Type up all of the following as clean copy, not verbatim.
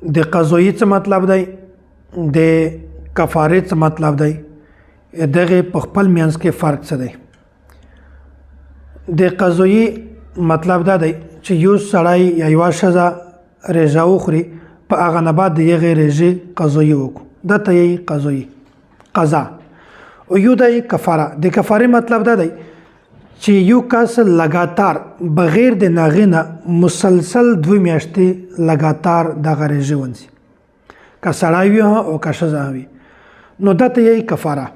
د قضایي څه مطلب دی، د کفارې څه مطلب دی، دغه په خپل منځ کې فرق څه دی. د قضایي مطلب دا دی چې یو سړی یا یوه ښځه ریژه وخوري، په هغه نه بعد د هغې ریژې قضایي وکړو، دا ته یې قضایي قضا. او یو دی کفاره. د کفارې مطلب دا دی چې یو کس لګاتار بغیر د ناغې نه مسلسل 2 میاشتې لګاتار دغه ریژې ونیسي، که سړی وي او که ښځه وي، نو دا ته یې کفاره.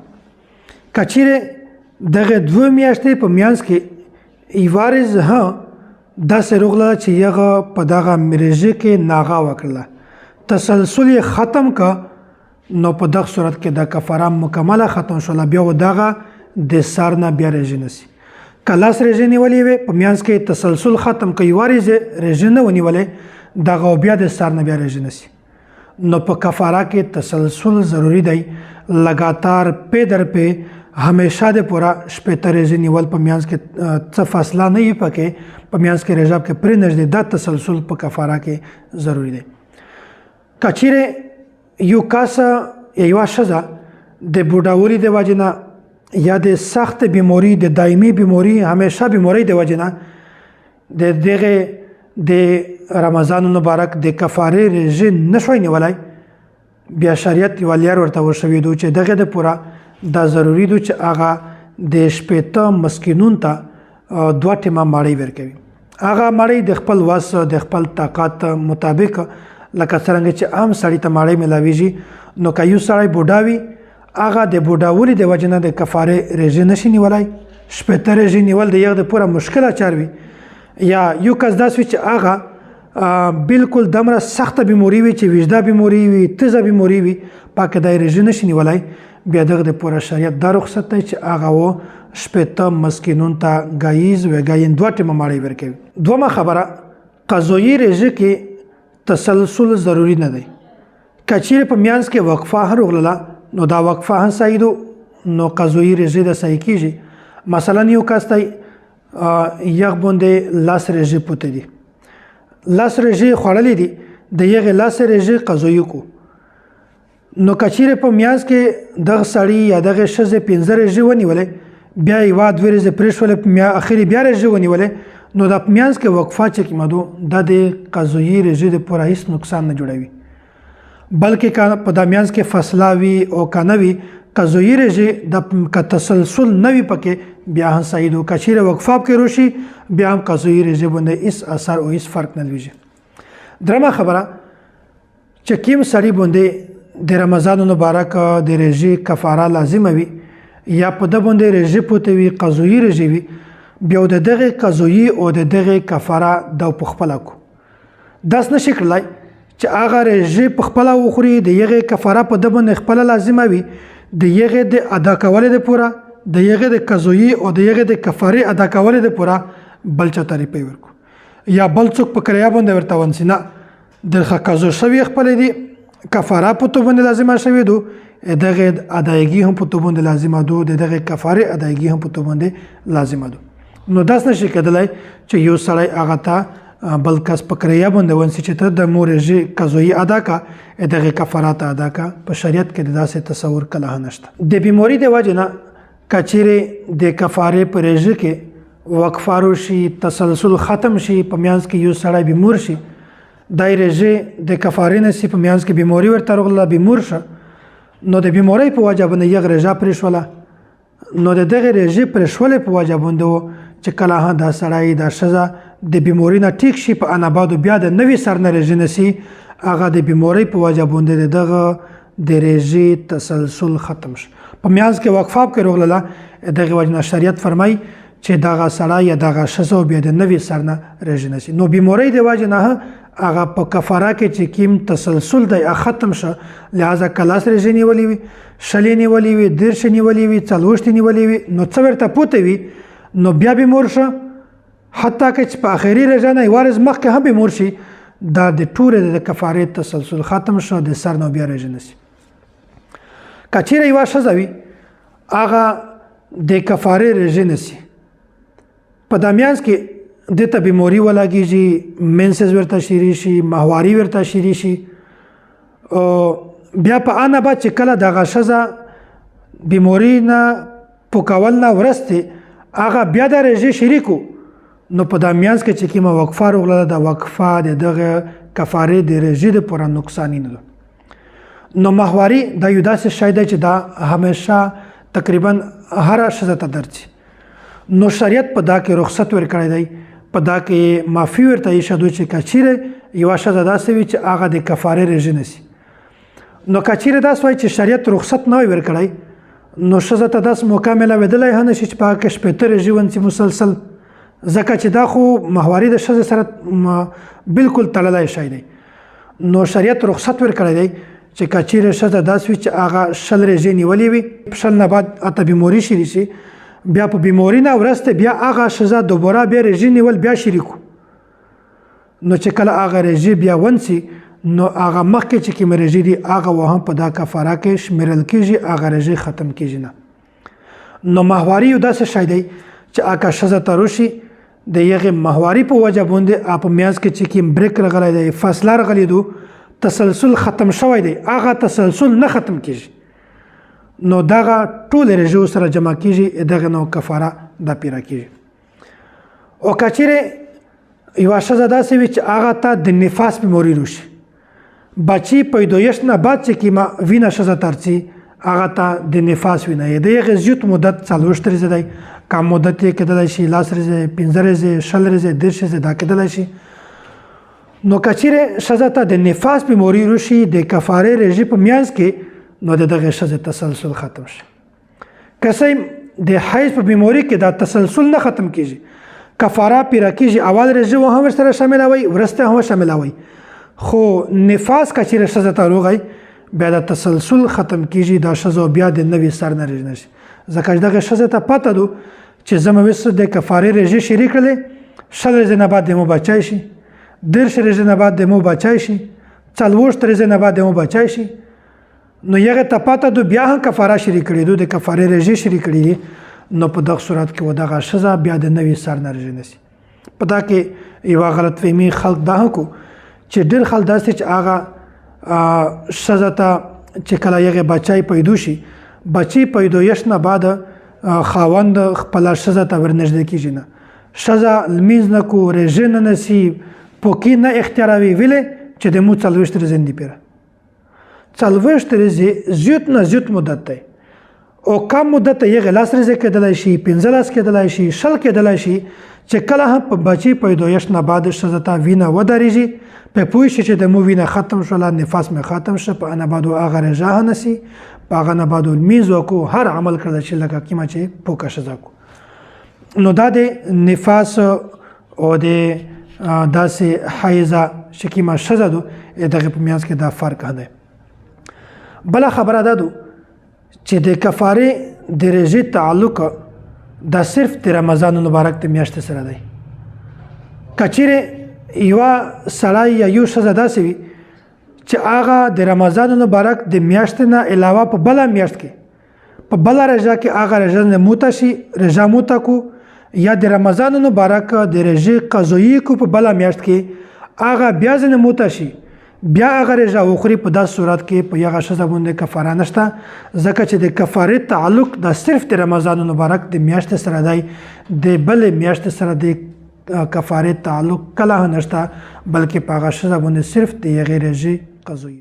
که چیرې دغه 2 میاشتې په میانځ کې ایوارز داسې روغله چې هغه په دغه ریژې کې ناغه وکړله، تسلسل یې ختم که، نو په دغه صورت کې د کفاره مکمله ختم شوله، بیا و دغه د سر نه بیا ریژې نسی. که لاس ریژې نیولې وي په میانځ کې تسلسل ختم که یوارز ریژې نه ونیولې، دغه بیا د سر نه بیا ریژې نسی. نو په کفاره کې تسلسل ضروری دی، لګاتار پی در پی همیشه د پورا شپېته ریژې نیول، په میانځ کې څه فاصله نه وي پکې، په میانځ کې ریژه کې پرې نږدې، دا تسلسل په کفاره کې ضروری دی. که چیرې یو کس یا یوه ښځه د بوډاوالي د وجې نه یا د سخت بیماري، د دایمي بیماري، همیشه بیماري د وجې نه د دغه د رمضان مبارک د کفارې ریژې نشوی نیولی، بیا شریعت یو لیار ورته ورشوي دو چې دغه د پوره دا ضروری دو چې هغه د شپېته مسکینون ته 2 ټیمه ماړۍ ورکوي. هغه ماړۍ د خپل وس د خپل طاقت مطابق، لکه څرنګه چې عام سړي ته ماړۍ ملاویږي، نو که یو سړی بوډا وي، هغه د بوډاوالي د وجې نه د کفارې ریژې نشي نیولی، 80 ریژې نیول د یغ د پوره مشکله چار وي. یا یو کس داسې وي چې هغه بالکل دمره سخته بیماري وي، چې وجده بیماري وي، تیزه بیماري وي، پاکه د ریژې نشي نیولی، بیا دغه د پوره شریعت دا رخصت دی چې هغه و 80 مسکینون ته ګایز و ګاین 2 ټیمه ماړۍ ورکوي. دومه خبره، قضایي ریژې کې تسلسل ضروری نه دی. که چیرې په میانځ کې وقفه هم راغله، نو دا وقفه هم صحیح دو، نو قضایي ریژې د صحیح کېږي. مثلا یو کس ته یغ باندې لاس ریژې پوته دي، لاس ریژې خوړلې دي، د یغې لاس ریژې قضایي کو، نو که چیرې په میانځ کې دغه سړي یا دغه ښځې 5 ریژې ونیولې، بیا یوه 2 ریژې پرېښولې، اخرې بیا ریژې ونیولې، نو د میانځ کې وقفه چې کومه دو، دا د قضایي ریژې د پوره هېڅ نقصان نه جوړوي. بلکې که په دا میانځ کې فاصله وي او که نه وي، قضایي ریژې که تسلسل نه وي پکې، بیا هم صحیح دو. که چیرې وقفه پکې روشي، بیا هم قضایي ریژې باندې هېڅ اثر او هېڅ فرق نه لویږي. درېمه خبره، چې کوم سړي باندې د رمضان مبارک د ریژې کفاره لازمه وي، یا په ده باندې ریژې پوته وي، قضایي ریژې وي، بیا د دغه قضایي او د دغه کفاره دا په خپله کو. داسې نشي کړلی چې هغه ریژې په خپله وخوري، د هغې کفاره په ده باندې خپله لازمه وي، د هغې د ادا کولو دپاره، د هغې د قضایي او د هغې د کفارې ادا کولو دپاره بل چاته روپۍ ورکړو، یا بل څوک په کرایه باندې ورته ونیسي. نه، د قضا شوي خپلې دي، کفاره په تو باندې لازمه شوې دو، دغه ادایګي هم په تو باندې لازمه دو، د دغه کفاره ادایګي هم په تو باندې لازمه دو. نو داس نشي کېدلی چې یو سړی هغه ته بل کس په کرایه باندې ونیسي چې ته د مور ریژې قضایي ادا کا، دغه کفاره ته ادا کا. په شریعت کې داسې تصور کله هم نشته. د بیماري د وجې نه که چیرې د کفارې په ریژې کې وقفه روشي، تسلسل ختم شي، په میانځ کې یو سړی بیمور شي، دا ریژې د کفارې نه سي، په میانځ کې بیماري ورته راغله، بیمور شه، نو د بیمارۍ په وجه باندې یغ ریژه پرېښوله، نو د دغې ریژې پرېښولې په وجه باندې و چې کله هم دا سړی دا ښځه د بیماري نه ټیک شي، په انا بعدو بیا د نوي سر نه ریژې نسي، هغه د بیمارۍ په وجه باندې د دغه د ریژې تسلسل ختم شي. په میانځ کې وقفه پکې راغله، دغې وجې نه شریعت فرمایي چې دغه سړی یا دغه ښځه بیا د نوي سر نه ریژې نسي. نو بیمارۍ د وجې نه هغه په کفاره کې چې کوم تسلسل دی ختم شه، لہذا که لاس ریژې نیولې وي، 20 نیولې وي، 30 نیولې وي، 40 نیولې وي، نو څه ورته پوته وي، نو بیا بیمور شه، حتی که چې په آخري ریژه نه یوارز مخکې هم بیمور شي، دا د ټولې د کفارې تسلسل ختم شه، د سر نه بیا ریژې نسي. که چیرې یوه ښځه وي، هغه د کفارې ریژې نسي، په دا میانځ کې دې ته بیماري ولګېږي، مینسز ورته شروع شي، ماهواري ورته شروع شي، بیا په آنه بعد چې کله دغه ښځه بیموري نه پوکول نه ورسته هغه بیا د رژې شریکو نو په دا میانځ کې چې کومه وقفه راغله د وقفه د دغه کفارې د رژې دپاره نقصاني نه ده. نو ماهواري دا یو داسې شی دی چې دا همیشه تقریبا هره ښځه ته درځي. نو شریعت په دا کې رخصت ورکړی دی، په دا کې معافي ورته ایښودو چې که چیرې یوه ښځه داسې وي چې هغه د کفارې رژې نشي. نو که چیرې داسې وایي چې شریعت رخصت نه وي ورکړی نو ښځه ته داسې موقع میلاوېدلی هم نشي چې په هغه کې شپېته رژې ونیسي مسلسل، ځکه چې دا خو ماهواري د ښځې سره بالکل تړلی شی دی. نو شریعت رخصت ورکړی دی چې که چیرې ښځه داسې وي چې هغه 100 رژې نیولې وي، 100 نه بعد هلته بیموري شروع شي، بیا په بیموري نه ورسته بیا هغه ښځه دوباره بیا رژې نیول بیا شریکو. نو چې کله هغه رژې بیا ونسي نو هغه مخکې چې کومې رژې دي هغه هم په دا کفاره کې شمیرل کېږي، هغه رژې ختم کېږي نه. نو ماهواري یو داسې شی دی چې هغه ښځه ته روشي د هغې ماهواري په وجه باندې په میانځ کې چې کوم بریک راغلی دی، فاصله راغلی دو، تسلسل ختم شوی دی، هغه تسلسل نه ختم کېږي نو دغه ټول رژې سره جمع کېږي، دغه نو کفاره دا پیره کېږي. او که چیرې یوه ښځه داسې وي چې هغه ته د نفاس بیماري روشي، بچی پیدایش نه بعد چې کومه وینه ښځه ته رسي هغه ته د نفاس وینه یې د هغې زیات مدت 40 ورځې دی، کم مدت یې کېدلی شي 10 ورځې، 15 ورځې، 20 ورځې، 30 ورځې دا کېدلی شي. نو که چیرې ښځه ته د نفاس بیماري روشي د کفارې رژې په میانځ کې نو د دغې ښځې تسلسل ختم شي. که څه د حیض په بیماري کې دا تسلسل نه ختم کېږي، کفاره پیره کېږي، اول رژې هم ورسره شاملوئ، وروسته هم شاملوئ، خو نفاس که چیرې ښځه ته راغی بیا د تسلسل ختم کېږي، دا ښځه بیا د نوي سر نه رژ نشي، ځکه چې دغې ښځې ته پته ده چې زه مې اوس د کفارې رژې شروع کړلې، 100 ورځې نه بعد د مو بچی شي، 30 ورځې نه بعد د مو بچی شي، 40 ورځې نه بعد د مو بچی شي، نو هغې ته پته ده بیا هم کفاره شروع کړې ده، د کفارې رژې شروع کړې دي، نو په دغه صورت کې دغه ښځه بیا د نوي سر نه رژې نشي. په دا کې یوه غلط فهمي خلک دا هم کو چې ډېر خلک داسې چې هغه ښځه ته چې کله هغې بچی پیدا شي، بچی پیدایش نه بعد خاوند خپله ښځه ته ورنږدې کېږي نه، ښځه لمونځ نه کو، رژې نه نیسي، پوکي نه اختیاروي، ولې چې د مو 40 ورځې دي پیره. 40 ورځې زیات نه زیات مدت دی، او کم مدت یې 10 ورځې کېدلی شي، 15 کېدلی شي، 20 کېدلی شي، چې کله هم په بچی پیدایش نه بعد ښځه ته وینه ودرېږي، په پوه شي چې د مو وینه ختم شوله، نفاس مې ختم شه، په نه بعد هغه رژه هم نیسي، په هغه نه بعد لمونځ وکړو، هر عمل کړی چې لکه کومه چې پوکه ښځه کو. نو دا د نفاس او د داسې حیضه چې کومه ښځه ده دغې په میانځ کې دا فرق دی. بله خبره دا ده چې د کفارې د رژې تعلق دا صرف د رمضان مبارک د میاشتې سره دی. که چیرې یوه سړی یا یو ښځه داسې وي چې هغه د رمضان مبارک د میاشتې نه علاوه په بله میاشت کې په بله رژه کې هغه رژه نه موته شي، رژه موته کو، یا د رمضان مبارک د رژې قضایي کو په بله میاشت کې هغه بیا ځنې موته شي، بیا هغه رژه وخوري، په داسې صورت کې په هغه ښځه باندې کفاره نشته، ځکه چې د کفارې تعلق دا صرف د رمضان مبارک د میاشتې سره دی، د بلې میاشتې سره د کفارې تعلق کله هم نشته، بلکې په هغه ښځه باندې صرف د هغې رژې قضایي